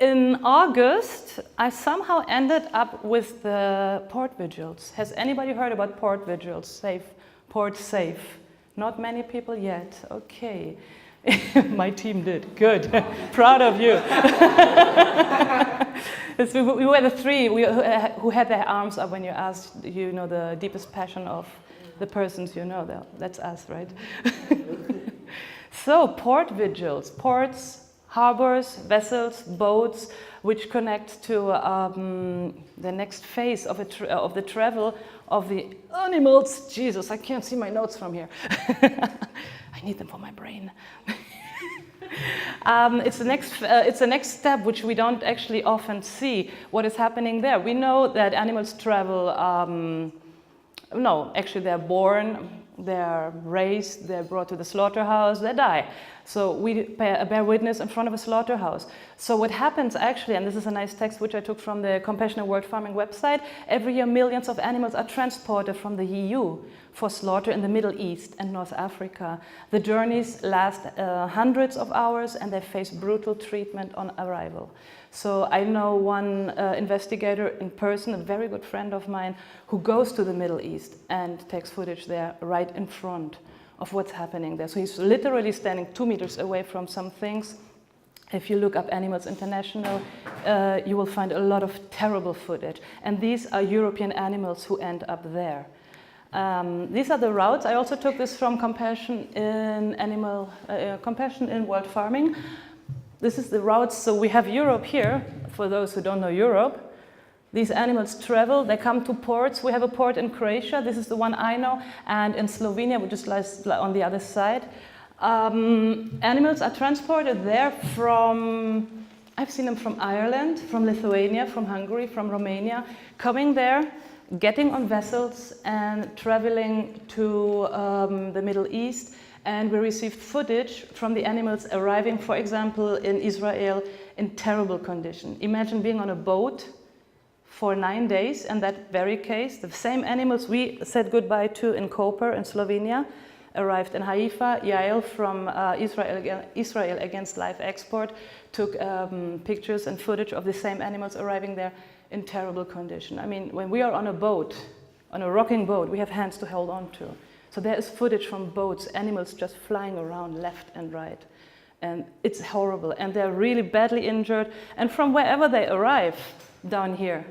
in August, I somehow ended up with the port vigils. Has anybody heard about port vigils? Port safe. Not many people yet. Okay. My team did. Good. Proud of you. We were the three who had their arms up when you asked, the deepest passion of the persons you know. That's us, right? So, port vigils, ports, harbors, vessels, boats, which connect to the next phase of the travel of the animals. Jesus, I can't see my notes from here. I need them for my brain. It's the next step, which we don't actually often see. What is happening there? We know that animals travel. No, actually, they're born, they're raised, they're brought to the slaughterhouse, they die. So we bear witness in front of a slaughterhouse. So what happens actually, and this is a nice text which I took from the Compassionate World Farming website, every year millions of animals are transported from the EU for slaughter in the Middle East and North Africa. The journeys last hundreds of hours and they face brutal treatment on arrival. So I know one investigator in person, a very good friend of mine, who goes to the Middle East and takes footage there right in front of what's happening there. So he's literally standing 2 meters away from some things. If you look up Animals International, you will find a lot of terrible footage. And these are European animals who end up there. These are the routes. I also took this from Compassion in World Farming. This is the routes. So we have Europe here, for those who don't know Europe. These animals travel, they come to ports. We have a port in Croatia, this is the one I know, and in Slovenia, which is on the other side. Animals are transported there from, I've seen them from Ireland, from Lithuania, from Hungary, from Romania, coming there, getting on vessels and traveling to the Middle East. And we received footage from the animals arriving, for example, in Israel in terrible condition. Imagine being on a boat for 9 days, in that very case, the same animals we said goodbye to in Koper in Slovenia arrived in Haifa. Yael from Israel Against Live Export took pictures and footage of the same animals arriving there in terrible condition. I mean, when we are on a boat, on a rocking boat, we have hands to hold on to. So there is footage from boats, animals just flying around left and right. And it's horrible, and they're really badly injured. And from wherever they arrive down here,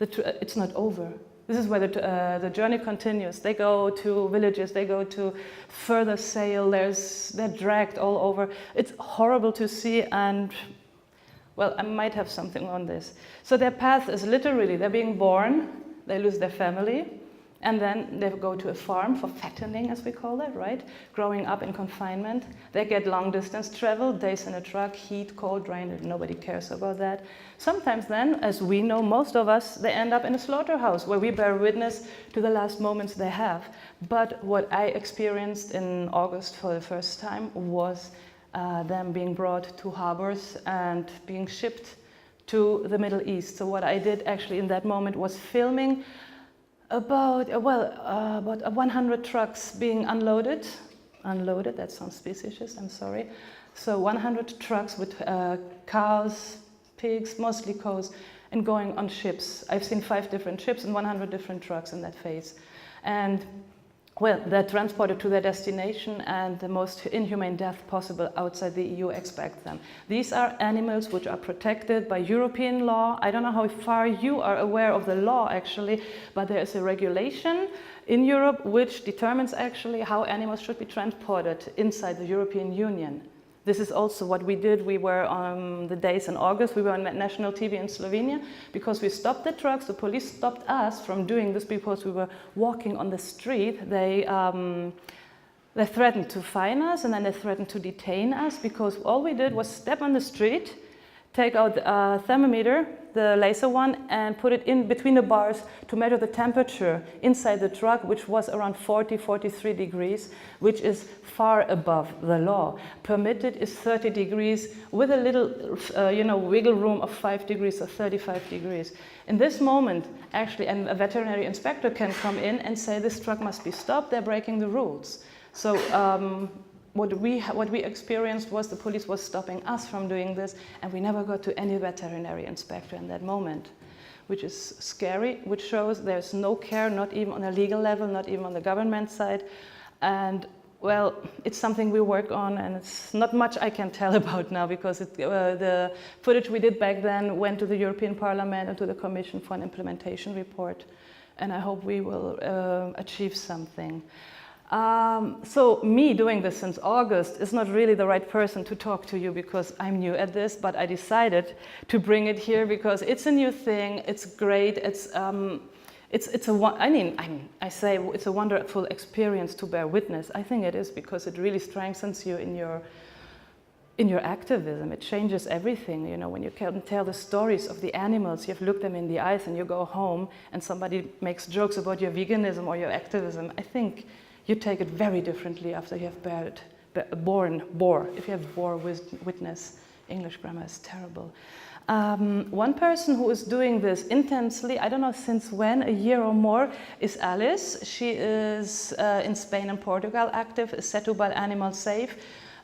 it's not over. This is where the journey continues. They go to villages, they go to further sail, they're dragged all over. It's horrible to see, and well, I might have something on this. So their path is literally, they're being born, they lose their family, and then they go to a farm for fattening, as we call it, right? Growing up in confinement. They get long distance travel, days in a truck, heat, cold, rain, and nobody cares about that. Sometimes then, as we know, most of us, they end up in a slaughterhouse where we bear witness to the last moments they have. But what I experienced in August for the first time was them being brought to harbors and being shipped to the Middle East. So what I did actually in that moment was filming about 100 trucks being unloaded, that sounds specious, I'm sorry. So 100 trucks with cows, pigs, mostly cows, and going on ships. I've seen 5 different ships and 100 different trucks in that phase. And well, they're transported to their destination, and the most inhumane death possible outside the EU expect them. These are animals which are protected by European law. I don't know how far you are aware of the law actually, but there is a regulation in Europe which determines actually how animals should be transported inside the European Union. This is also what we did. We were on the days in August, we were on national TV in Slovenia because we stopped the trucks. The police stopped us from doing this because we were walking on the street. They threatened to fine us, and then they threatened to detain us because all we did was step on the street, take out a thermometer, the laser one, and put it in between the bars to measure the temperature inside the truck, which was around 43 degrees, which is far above the law. Permitted is 30 degrees with a little, wiggle room of 5 degrees or 35 degrees. In this moment, actually, a veterinary inspector can come in and say this truck must be stopped, they're breaking the rules. So what we experienced was the police was stopping us from doing this, and we never got to any veterinary inspector in that moment, which is scary, which shows there's no care, not even on a legal level, not even on the government side. And well, it's something we work on, and it's not much I can tell about now, because the footage we did back then went to the European Parliament and to the Commission for an implementation report, and I hope we will achieve something. So me doing this since August is not really the right person to talk to you, because I'm new at this, but I decided to bring it here because it's a new thing, it's great, I say it's a wonderful experience to bear witness. I think it is, because it really strengthens you in your activism. It changes everything. You know, when you can tell the stories of the animals, you've looked them in the eyes, and you go home and somebody makes jokes about your veganism or your activism. I think you take it very differently after you have if you have bore witness. English grammar is terrible. One person who is doing this intensely, I don't know since when, a year or more, is Alice. She is in Spain and Portugal active, is Setúbal Animal Safe,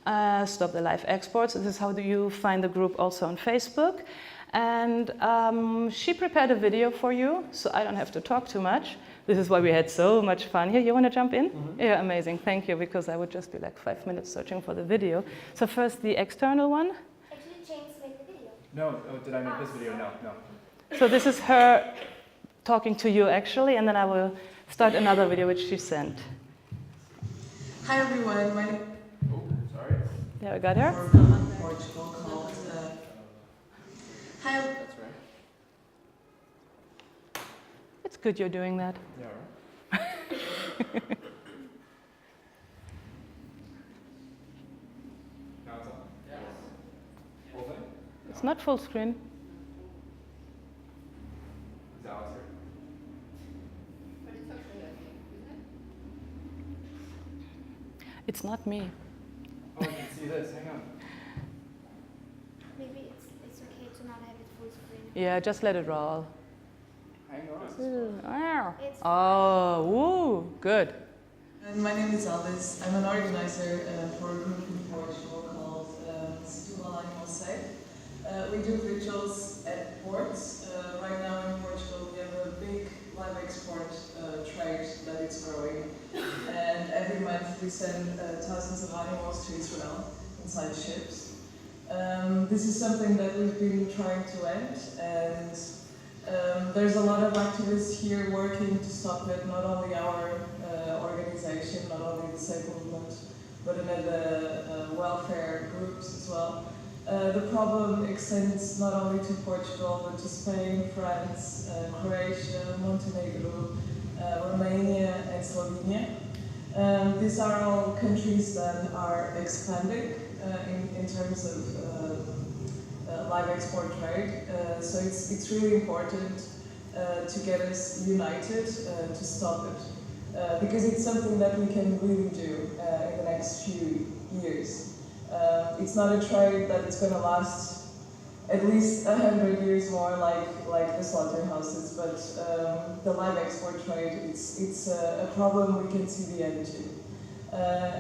Stop the Live Exports. This is how you find the group also on Facebook. And she prepared a video for you, so I don't have to talk too much. This is why we had so much fun here. You want to jump in? Mm-hmm. Yeah, amazing, thank you, because I would just be like 5 minutes searching for the video. So first the external one. No, oh, did I make this video? No. So this is her talking to you actually, and then I will start another video which she sent. Hi everyone, my name. Oh, sorry. There, we got her. Portugal called. Hi. That's right. It's good you're doing that. Yeah. Right. Now it's on. Yes. Full thing? It's not full screen. Is Alex here? But it's okay, I think, isn't it? It's not me. Oh, you can see this. Hang on. Maybe it's okay to not have it full screen. Yeah, just let it roll. Hang on. It's Oh, woo, good. And my name is Alice. I'm an organizer for a group in Portugal called Setúbal Animal Safe. We do vigils at ports. Right now in Portugal we have a big live export trade that is growing. And every month we send thousands of animals to Israel inside ships. This is something that we've been trying to end, and there's a lot of activists here working to stop it, not only our organization, not only the Safe Movement, but another welfare groups as well. The problem extends not only to Portugal, but to Spain, France, Croatia, Montenegro, Romania and Slovenia. These are all countries that are expanding in terms of live export trade. So it's really important to get us united to stop it. Because it's something that we can really do in the next few years. It's not a trade that it's going to last at least 100 years more like the slaughterhouses, but the live export trade, it's a problem we can see the end to.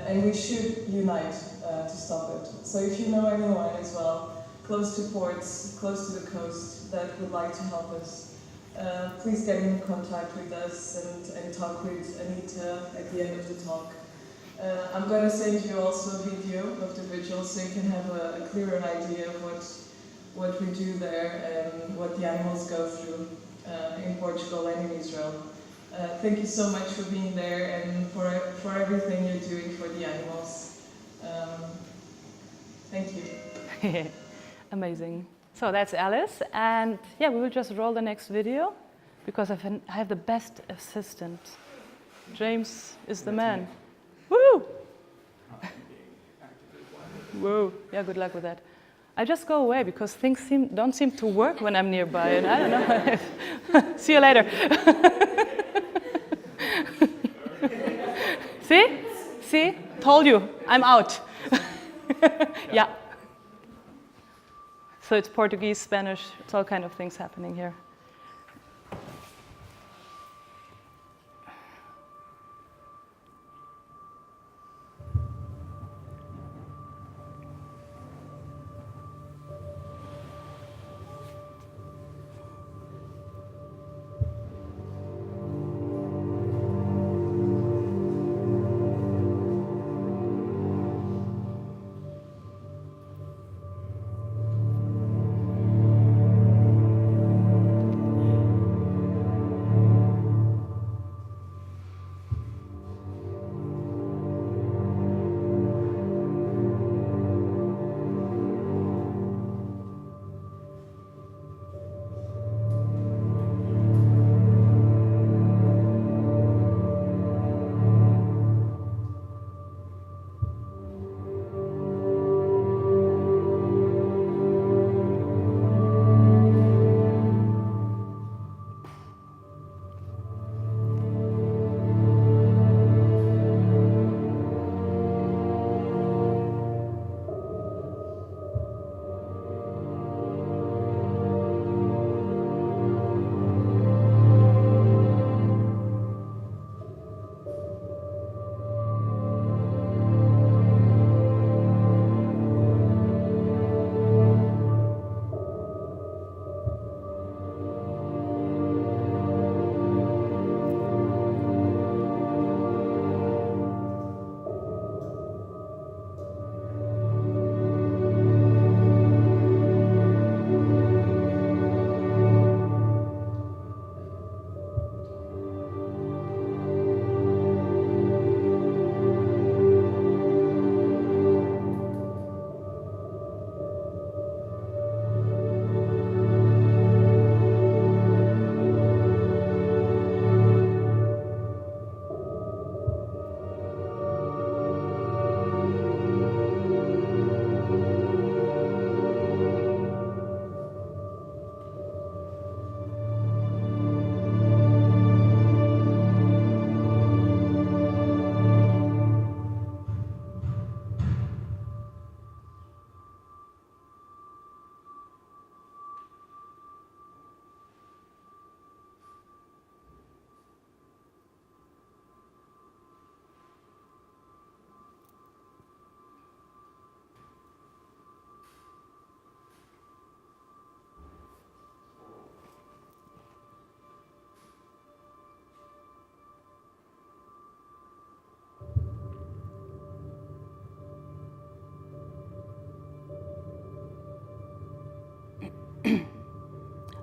And we should unite to stop it. So if you know anyone as well, close to ports, close to the coast, that would like to help us, please get in contact with us and talk with Anita at the end of the talk. I'm going to send you also a video of the vigil so you can have a clearer idea of what we do there and what the animals go through in Portugal and in Israel. Thank you so much for being there and for everything you're doing for the animals. Thank you. Amazing. So that's Alice, and yeah, we will just roll the next video because I have the best assistant. James is the man. Woo! Whoa! Yeah, good luck with that. I just go away because things don't seem to work when I'm nearby, and I don't know. See you later. See? Told you. I'm out. Yeah. So it's Portuguese, Spanish, it's all kind of things happening here.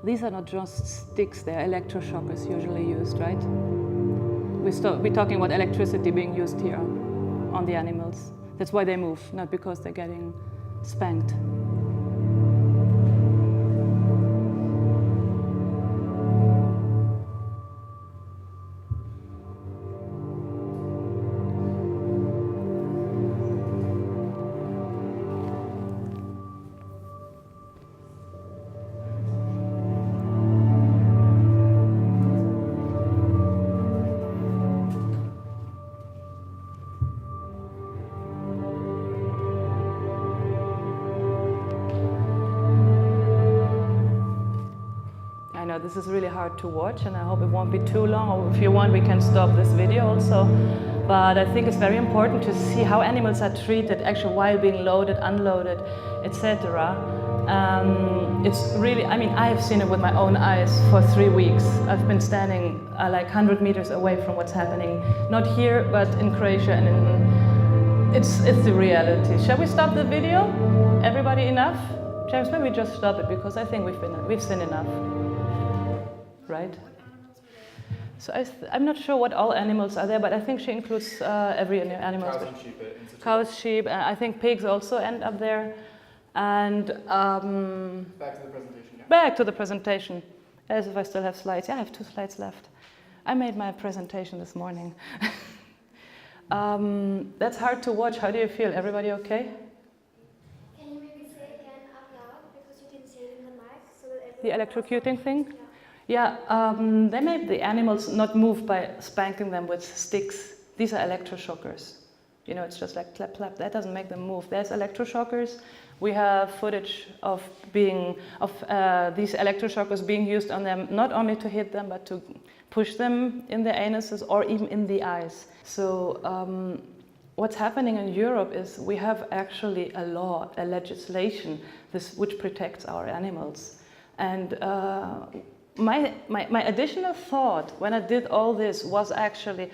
These are not just sticks, they're electroshockers usually used, right? We're talking about electricity being used here on the animals. That's why they move, not because they're getting spanked. I know this is really hard to watch, and I hope it won't be too long, or if you want we can stop this video also. But I think it's very important to see how animals are treated actually while being loaded, unloaded, etc. It's really, I mean, I have seen it with my own eyes for 3 weeks. I've been standing like 100 meters away from what's happening, not here, but in Croatia, and it's the reality. Shall we stop the video? Everybody enough? James, maybe just stop it, because I think we've seen enough. Right? So I'm not sure what all animals are there, but I think she includes every animal. Cows and sheep at Institute. Cows, sheep, and I think pigs also end up there. And Back to the presentation, yeah. back to the presentation, as if I still have slides. Yeah, I have 2 slides left. I made my presentation this morning. That's hard to watch. How do you feel? Everybody okay? Can you maybe say again out loud, because you didn't say it in the mic, so that The electrocuting thing? Yeah, they made the animals not move by spanking them with sticks. These are electroshockers. You know, it's just like clap, clap. That doesn't make them move. There's electroshockers. We have footage of these electroshockers being used on them, not only to hit them, but to push them in their anuses or even in the eyes. So what's happening in Europe is we have actually a law, a legislation, which protects our animals. And my additional thought when I did all this was actually,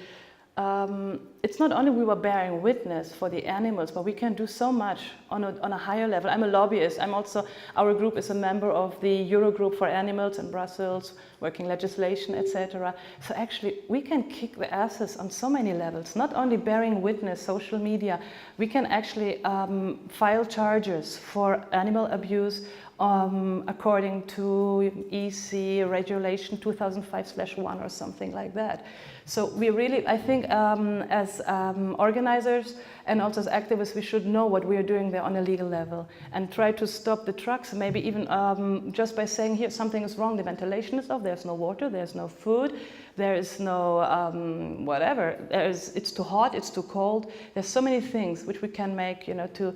it's not only we were bearing witness for the animals, but we can do so much on a higher level. I'm a lobbyist. Our group is a member of the Eurogroup for Animals in Brussels, working legislation, etc. So actually, we can kick the asses on so many levels, not only bearing witness, social media, we can actually file charges for animal abuse according to EC regulation 2005/1 or something like that. So we really, I think, as organizers and also as activists, we should know what we are doing there on a legal level and try to stop the trucks, maybe even just by saying, here, something is wrong, the ventilation is off, there's no water, there's no food, there is no whatever, it's too hot, it's too cold. There's so many things which we can make, you know, to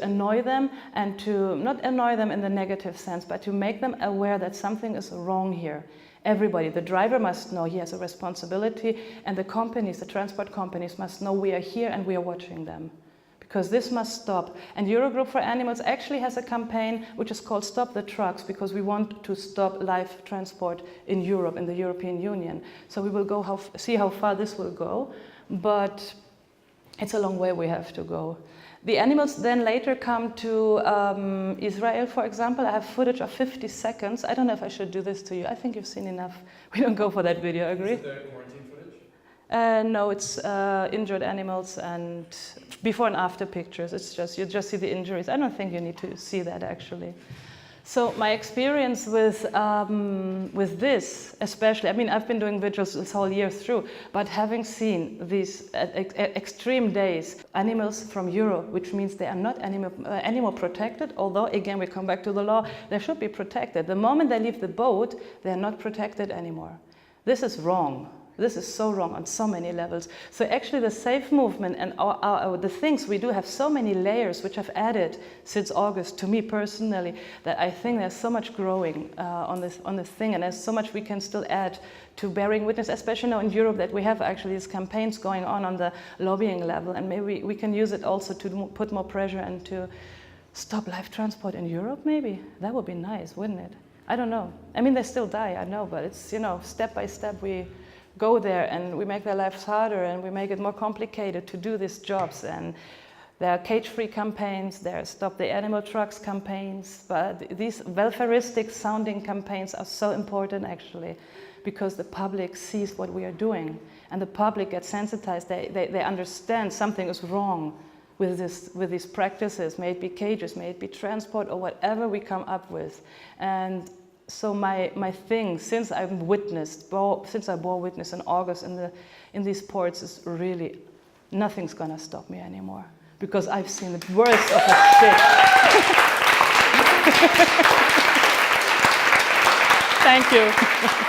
annoy them, and to not annoy them in the negative sense, but to make them aware that something is wrong here. Everybody, the driver must know he has a responsibility, and the companies, the transport companies must know we are here and we are watching them. Because this must stop. And Eurogroup for Animals actually has a campaign which is called Stop the Trucks, because we want to stop live transport in Europe, in the European Union. So we will see how far this will go, but it's a long way we have to go. The animals then later come to Israel, for example. I have footage of 50 seconds. I don't know if I should do this to you. I think you've seen enough. We don't go for that video, agree? Is it the quarantine footage? No, it's injured animals and before and after pictures. It's just, you just see the injuries. I don't think you need to see that actually. So my experience with this, especially, I mean, I've been doing vigils this whole year through, but having seen these extreme days, animals from Europe, which means they are not animal protected, although, again, we come back to the law, they should be protected. The moment they leave the boat, they are not protected anymore. This is wrong. This is so wrong on so many levels. So actually the safe movement and the things we do have so many layers which have added since August to me personally, that I think there's so much growing on this thing, and there's so much we can still add to bearing witness, especially now in Europe that we have actually these campaigns going on the lobbying level, and maybe we can use it also to put more pressure and to stop live transport in Europe maybe. That would be nice, wouldn't it? I don't know. I mean, they still die, I know, but it's, you know, step by step we go there and we make their lives harder and we make it more complicated to do these jobs, and There are cage-free campaigns, there are Stop the Animal Trucks campaigns, but these welfaristic sounding campaigns are so important actually, because the public sees what we are doing and the public gets sensitized, they understand something is wrong with these practices, may it be cages, may it be transport or whatever we come up with. And so my thing, since I bore witness in August in these ports, is really nothing's gonna stop me anymore, because I've seen the worst of the shit. Thank you.